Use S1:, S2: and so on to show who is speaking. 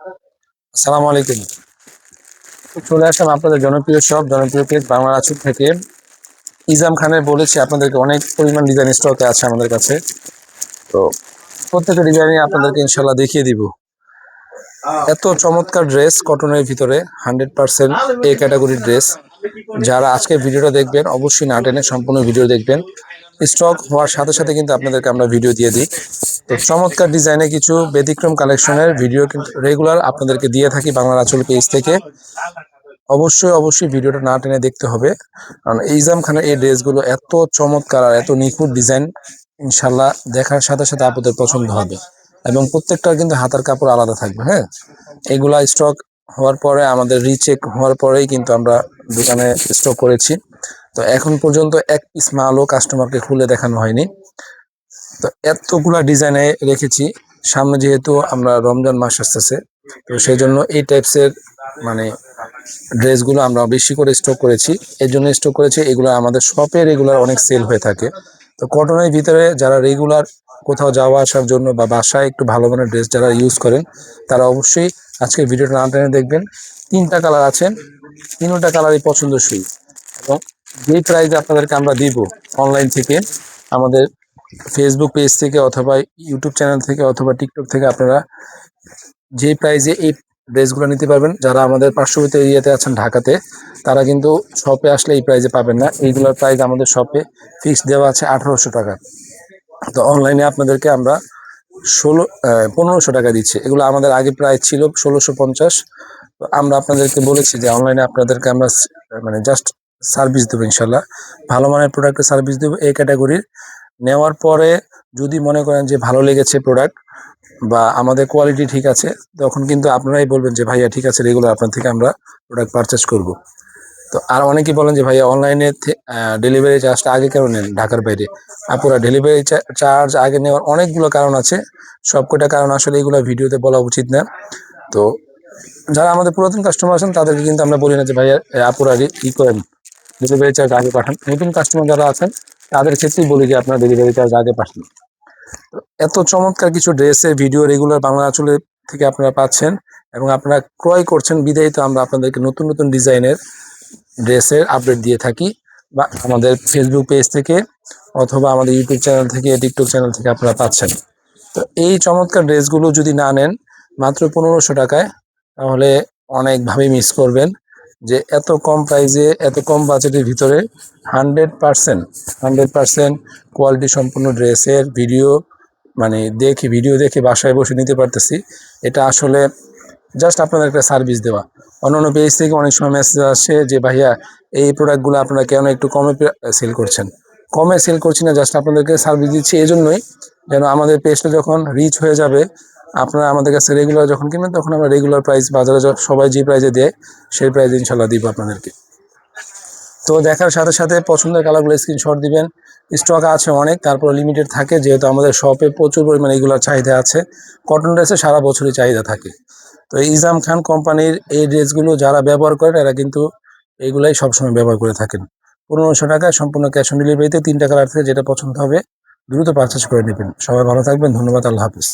S1: আসসালামু আলাইকুম। চলে আসলাম আপনাদের জনপ্রিয় শপ, জনপ্রিয় পেজ বাংলা আঁচল থেকে। ইজাম খানের বলেছি আপনাদেরকে অনেক পরিমাণ ডিজাইন স্টকে আছে আমাদের কাছে। তো প্রত্যেকটা ডিজাইনই আপনাদেরকে ইনশাল্লাহ দেখিয়ে দিব। এত চমৎকার ড্রেস কটনের ভিতরে 100% এ ক্যাটাগরির ড্রেস। যারা আজকে ভিডিওটা দেখবেন অবশ্যই না টেনে সম্পূর্ণ ভিডিও দেখবেন। স্টক হওয়ার সাথে সাথে কিন্তু আপনাদেরকে আমরা ভিডিও দিয়ে দিই। তো চমৎকার ডিজাইনে কিছু ব্যতিক্রম কালেকশনের ভিডিও কিন্তু রেগুলার আপনাদেরকে দিয়ে থাকি বাংলা আঁচল পেজ থেকে। অবশ্যই ভিডিওটা না টেনে দেখতে হবে, কারণ ইজাম খানের এই ড্রেসগুলো এত চমৎকার আর এত নিখুঁত ডিজাইন, ইনশাল্লাহ দেখার সাথে সাথে আপনাদের পছন্দ হবে। এবং প্রত্যেকটার কিন্তু হাতার কাপড় আলাদা থাকবে। হ্যাঁ, এগুলা স্টক হওয়ার পরে আমাদের রিচেক হওয়ার পরেই কিন্তু আমরা দোকানে স্টক করেছি। তো এখন পর্যন্ত এক পিস মালও কাস্টমারকে খুলে দেখানো হয়নি। তো এতগুলা ডিজাইনে রেখেছি। সামনে যেহেতু আমরা রমজান মাস আসতেছে, তো সেই জন্য এই টাইপসের মানে ড্রেসগুলো আমরা বেশি করে স্টক করেছি। এই জন্য স্টক করেছি, এগুলো আমাদের শপে রেগুলার অনেক সেল হয়ে থাকে। তো কটনের ভিতরে যারা রেগুলার কোথাও যাওয়া আসার জন্য বা বাসায় একটু ভালো মানের ড্রেস যারা ইউজ করেন, তারা অবশ্যই আজকে ভিডিওটা না টেনে দেখবেন। 3টা কালার আছে, 3টা কালারই পছন্দসই। এবং যেই প্রাইসে আপনাদেরকে আমরা দিব অনলাইন থেকে, আমাদের ফেসবুক পেজ থেকে অথবা ইউটিউব চ্যানেল থেকে অথবা টিকটক থেকে, আপনারা যে প্রাইজে এই ড্রেসগুলো নিতে পারবেন, যারা আমাদের পার্শ্ববর্তী এরিয়াতে আছেন ঢাকাতে, তারা কিন্তু শপে আসলে এই প্রাইজে পাবেন না। এইগুলোর প্রাইস আমাদের শপে ফিক্স দেওয়া আছে 1800 টাকা। তো অনলাইনে আপনাদেরকে আমরা 1500 টাকা দিচ্ছি। এগুলো আমাদের আগে প্রাইস ছিল 1650। তো আমরা আপনাদেরকে বলেছি যে অনলাইনে আপনাদেরকে আমরা মানে জাস্ট সার্ভিস দেবো, ইনশাল্লাহ ভালো মানের প্রোডাক্টের সার্ভিস দেবো। এই ক্যাটাগরির নেওয়ার পরে যদি মনে করেন যে ভালো লেগেছে প্রোডাক্ট বা আমাদের কোয়ালিটি ঠিক আছে, তখন কিন্তু আপনারাই বলবেন যে ভাইয়া ঠিক আছে, রেগুলার আপনার থেকে আমরা প্রোডাক্ট পারচেস করব। তো আর অনেকেই বলেন যে ভাইয়া অনলাইনে ডেলিভারি চার্জটা আগে কেন নেন ঢাকার বাইরে। আপুরা, ডেলিভারি চার্জ আগে নেওয়ার অনেকগুলো কারণ আছে। সবকটা কারণ আসলে এগুলো ভিডিওতে বলা উচিত না। তো যারা আমাদের পুরাতন কাস্টমার আছেন তাদেরকে কিন্তু আমরা বলি না যে ভাইয়া আপুরা কি করেন, ডেলিভারি চার্জ আগে পাঠান। নতুন কাস্টমার যারা আছেন তাদের ক্ষেত্রেই বলি যে আপনারা ডেলিভারি চার্জ আগে পাঠান। এত চমৎকার কিছু ড্রেসের ভিডিও রেগুলার বাংলা আঁচলে থেকে আপনারা পাচ্ছেন এবং আপনারা ক্রয় করছেন বিধায়ী তো আমরা আপনাদেরকে নতুন নতুন ডিজাইনের ড্রেসের আপডেট দিয়ে থাকি, বা আমাদের ফেসবুক পেজ থেকে অথবা আমাদের ইউটিউব চ্যানেল থেকে, টিকটক চ্যানেল থেকে আপনারা পাচ্ছেন। তো এই চমৎকার ড্রেসগুলো যদি না নেন মাত্র 1500 টাকায়, তাহলে অনেকভাবে মিস করবেন যে এত কম প্রাইসে এত কম বাজেটের ভিতরে 100% কোয়ালিটি সম্পূর্ণ ড্রেসের ভিডিও মানে ভিডিও দেখে বাসায় বসে নিতে পারতেছি। এটা আসলে জাস্ট আপনাদের একটা সার্ভিস দেওয়া। অন্যান্য পেজ থেকে অনেক সময় মেসেজ আসে যে ভাইয়া এই প্রোডাক্টগুলো আপনারা কেন একটু কমে সেল করছেন। কমে সেল করছি না, জাস্ট আপনাদেরকে সার্ভিস দিচ্ছি এই জন্যই যেন আমাদের পেজটা যখন রিচ হয়ে যাবে, আপনারা আমাদের কাছে রেগুলার যখন কিনবেন তখন আমরা রেগুলার প্রাইস বাজারে সবাই যে প্রাইসে দেয় সেই প্রাইসে ইনশাল্লাহ দিব আপনাদেরকে। তো দেখার সাথে সাথে পছন্দের কালারগুলো স্ক্রিনশট দিবেন। স্টক আছে অনেক, তারপর লিমিটেড থাকে, যেহেতু আমাদের শপে প্রচুর পরিমাণে এগুলোর চাহিদা আছে। কটন ড্রেসে সারা বছরই চাহিদা থাকে। তো ইজাম খান কোম্পানির এই ড্রেসগুলো যারা ব্যবহার করেন এরা কিন্তু এগুলাই সবসময় ব্যবহার করে থাকেন। 1500 টাকায় সম্পূর্ণ ক্যাশ অন ডেলিভারিতে 3টা কালার থেকে যেটা পছন্দ হবে দ্রুত পারচেস করে নেবেন। সবাই ভালো থাকবেন, ধন্যবাদ, আল্লাহ হাফিজ।